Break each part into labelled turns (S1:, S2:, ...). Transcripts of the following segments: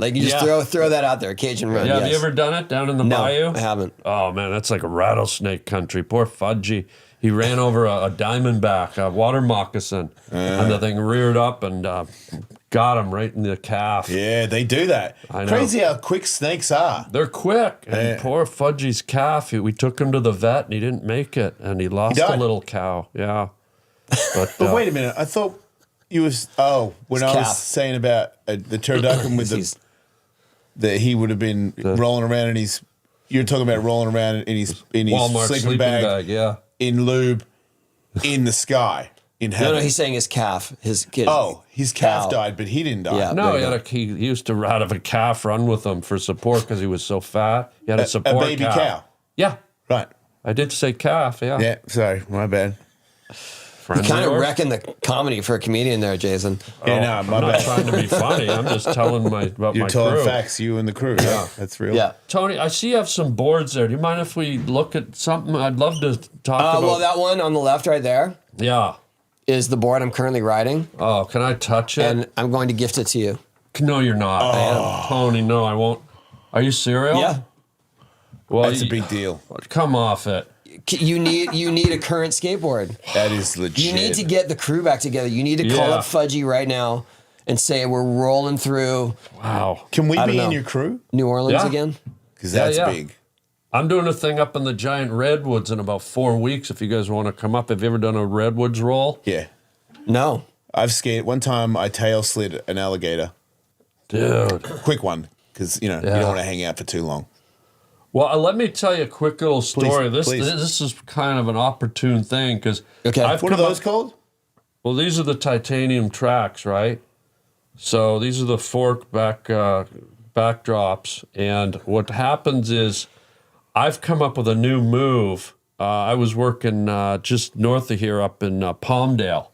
S1: Like you just throw that out there, Cajun run.
S2: Yeah,
S1: yes.
S2: have you ever done it down in the bayou?
S1: I haven't.
S2: Oh man, that's like a rattlesnake country. Poor Fudgy. He ran over a diamondback, a water moccasin, and the thing reared up and got him right in the calf.
S3: Yeah, they do that.
S2: I know.
S3: Crazy how quick snakes are.
S2: They're quick. And poor Fudgy's calf, we took him to the vet and he didn't make it. And he lost a little cow. Yeah. But
S3: wait a minute. I thought you was, when I was saying about the turducken with that he would have been rolling around in his, you're talking about rolling around in his
S2: Walmart
S3: sleeping bag,
S2: yeah.
S3: in lube, in the sky, in heaven.
S1: No, he's saying his calf, his kid.
S3: Oh, his calf died, but he didn't die.
S1: Yeah.
S2: No, he used to have a calf run with him for support because he was so fat. He had a support
S3: A baby cow.
S2: Yeah.
S3: Right.
S2: I did say calf, yeah.
S3: Yeah, sorry, my bad.
S1: You're kind of wrecking the comedy for a comedian there, Jason.
S3: Yeah, no,
S2: I'm not trying to be funny. I'm just telling about my crew.
S3: You're telling facts, you and the crew. Yeah, that's real.
S1: Yeah.
S2: Tony, I see you have some boards there. Do you mind if we look at something? I'd love to talk about.
S1: Well, that one on the left right there
S2: Yeah.
S1: is the board I'm currently riding,
S2: Oh, can I touch it?
S1: and I'm going to gift it to you.
S2: No, you're not. I am. Tony, no, I won't. Are you serious?
S1: Yeah.
S2: Well,
S3: That's a big deal.
S2: Come off it.
S1: You need a current skateboard.
S3: That is legit.
S1: You need to get the crew back together. You need to call up Fudgy right now and say we're rolling through
S2: Wow.
S3: Can we be
S1: know.
S3: in your crew?
S1: New Orleans
S2: Yeah.
S1: again.
S3: Because that's
S2: Yeah.
S3: big.
S2: I'm doing a thing up in the giant redwoods in about 4 weeks. If you guys want to come up, have you ever done a redwoods roll?
S3: Yeah.
S1: No.
S3: I've skated. One time I tail slid an alligator.
S2: Dude.
S3: Quick one, because, you don't want to hang out for too long.
S2: Well, let me tell you a quick little story.
S3: Please.
S2: This is kind of an opportune thing because
S3: What are those called?
S2: Well, these are the titanium tracks, right? So these are the fork backdrops, and what happens is I've come up with a new move. I was working just north of here, up in Palmdale,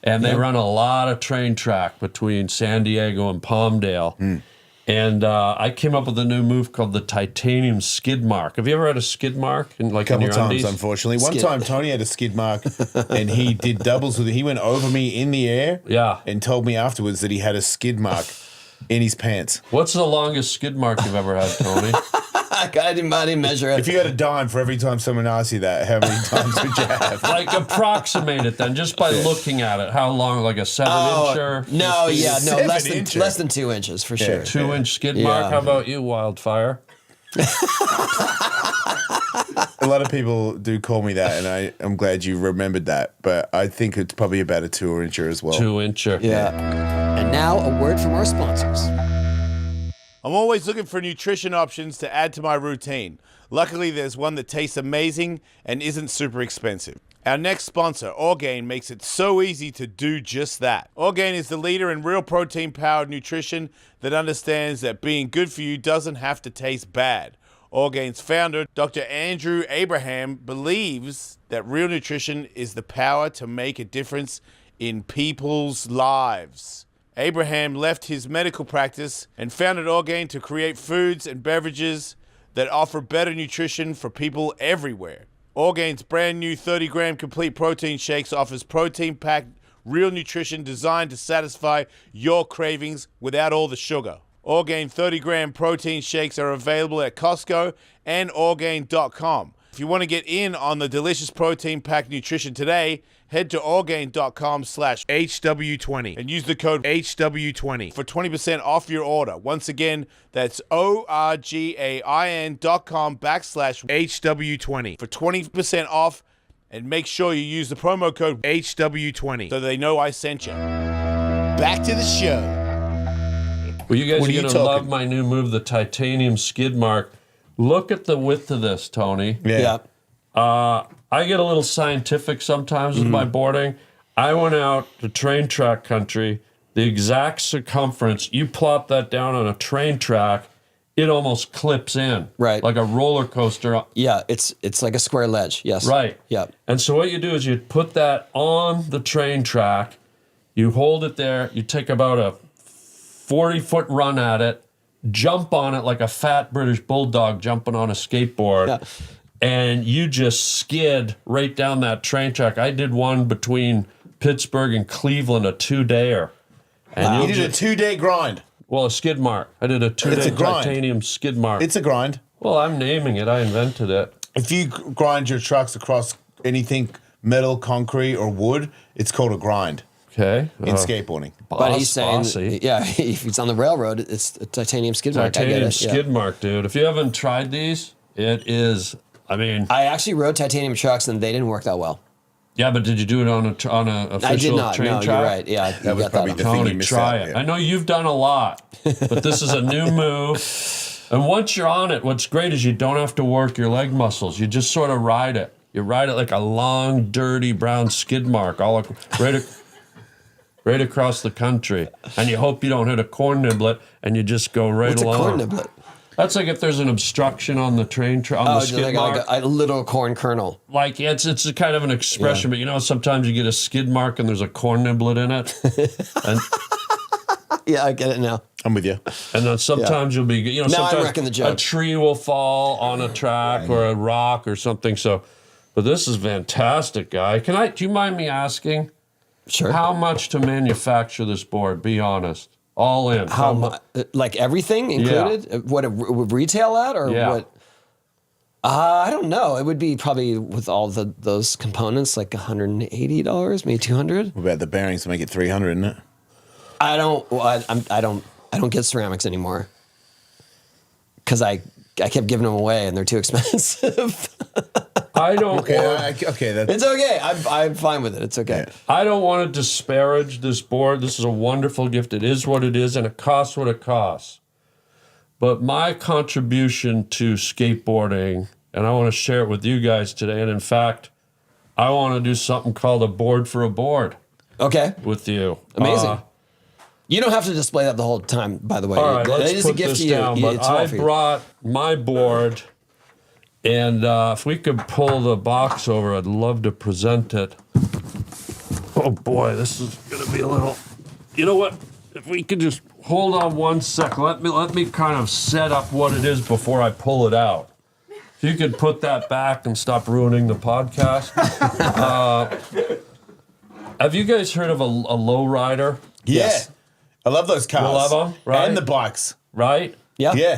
S2: and they run a lot of train track between San Diego and Palmdale. And I came up with a new move called the titanium skid mark. Have you ever had a skid mark?
S3: A couple times, unfortunately. One time, Tony had a skid mark, and he did doubles with it. He went over me in the air, and told me afterwards that he had a skid mark in his pants.
S2: What's the longest skid mark you've ever had, Tony?
S1: I didn't measure it.
S3: If you had a dime for every time someone asks you that, how many times would you have?
S2: Like approximate it then, just by looking at it. How long? Like a 7-incher?
S1: No, less than 2 inches for sure.
S2: 2-inch skid mark. How about you, Wildfire?
S3: A lot of people do call me that, and I'm glad you remembered that. But I think it's probably about a 2-incher as well.
S2: 2-incher.
S1: Yeah. And now a word from our sponsors.
S3: I'm always looking for nutrition options to add to my routine. Luckily, there's one that tastes amazing and isn't super expensive. Our next sponsor, Orgain, makes it so easy to do just that. Orgain is the leader in real protein-powered nutrition that understands that being good for you doesn't have to taste bad. Orgain's founder, Dr. Andrew Abraham, believes that real nutrition is the power to make a difference in people's lives. Abraham left his medical practice and founded Orgain to create foods and beverages that offer better nutrition for people everywhere. Orgain's brand new 30-gram complete protein shakes offers protein-packed real nutrition designed to satisfy your cravings without all the sugar. Orgain 30-gram protein shakes are available at Costco and Orgain.com. If you want to get in on the delicious protein-packed nutrition today, head to Orgain.com/HW20 and use the code HW20 for 20% off your order. Once again, that's Orgain.com/HW20 for 20% off, and make sure you use the promo code HW20 so they know I sent you. Back to the show.
S2: Well, you guys
S3: What
S2: are
S3: are you
S2: going to
S3: talking?
S2: love my new move, the titanium skid mark. Look at the width of this, Tony.
S1: Yeah.
S2: I get a little scientific sometimes with my boarding. I went out to train track country, the exact circumference. You plop that down on a train track, it almost clips in.
S1: Right.
S2: Like a roller coaster.
S1: Yeah, it's like a square ledge. Yes.
S2: Right.
S1: Yep.
S2: And so what you do is you put that on the train track, you hold it there, you take about a 40-foot run at it, jump on it like a fat British bulldog jumping on a skateboard.
S1: Yeah.
S2: And you just skid right down that train track. I did one between Pittsburgh and Cleveland, a 2-dayer. And
S3: You did a 2-day grind.
S2: Well, a skid mark. I did a 2-day
S3: grind.
S2: titanium skid mark.
S3: It's a grind.
S2: Well, I'm naming it. I invented it.
S3: If you grind your trucks across anything metal, concrete, or wood, it's called a grind
S2: Okay.
S3: in skateboarding.
S1: But he's saying,
S2: bossy.
S1: yeah, if it's on the railroad, it's a titanium skid mark. I get
S2: Titanium
S1: it. Yeah.
S2: skid mark, dude. If you haven't tried these, it is. I mean,
S1: I actually rode titanium trucks and they didn't work that well.
S2: yeah, but did you do it on a official
S1: I did not.
S2: train
S1: No,
S2: track?
S1: you're right. Yeah,
S3: That was probably the thing
S2: Tony,
S3: you missed
S2: try
S3: out.
S2: it.
S3: Yeah.
S2: I know you've done a lot, but this is a new move. And once you're on it, what's great is you don't have to work your leg muscles. You just sort of ride it. You ride it like a long, dirty brown skid mark right across the country. And you hope you don't hit a corn niblet and you just go right
S1: What's
S2: along.
S1: a corn niblet?
S2: That's like if there's an obstruction on the train on the skid
S1: like,
S2: mark.
S1: a little corn kernel.
S2: Like it's a kind of an expression, but you know sometimes you get a skid mark and there's a corn niblet in it, and
S1: Yeah, I get it now.
S3: I'm with you.
S2: then sometimes you'll be
S1: Now I'm
S2: sometimes
S1: wrecking the joke.
S2: a tree will fall on a track or a rock or something. So, but this is fantastic, guy. Do you mind me asking
S1: Sure.
S2: how much to manufacture this board? Be honest, all in.
S1: How much? Like everything included? What it would retail at, or
S2: Yeah.
S1: what? I don't know. It would be probably with all those components, like $180, maybe $200.
S3: What about the bearings to make it 300, isn't it?
S1: I don't. Well, I don't get ceramics anymore because I kept giving them away and they're too expensive.
S2: I don't.
S3: Okay, that's
S1: It's okay. I'm fine with it. It's okay.
S3: Yeah.
S2: I don't want to disparage this board. This is a wonderful gift. It is what it is, and it costs what it costs. But my contribution to skateboarding, and I want to share it with you guys today, and in fact, I want to do something called a board for a board
S1: Okay.
S2: with you.
S1: Amazing. You don't have to display that the whole time, by the way.
S2: All right,
S1: It
S2: let's
S1: is a
S2: put
S1: gift
S2: this
S1: to you.
S2: down. But
S1: It's all
S2: I
S1: for you.
S2: brought my board, and if we could pull the box over, I'd love to present it. Oh boy, this is gonna be a little. You know what? If we could just hold on one sec, let me kind of set up what it is before I pull it out. If you could put that back and stop ruining the podcast. Have you guys heard of a lowrider?
S3: Yes. I love those cars.
S2: You love 'em, right?
S3: And the bikes.
S2: Right?
S1: Yeah.
S3: Yeah.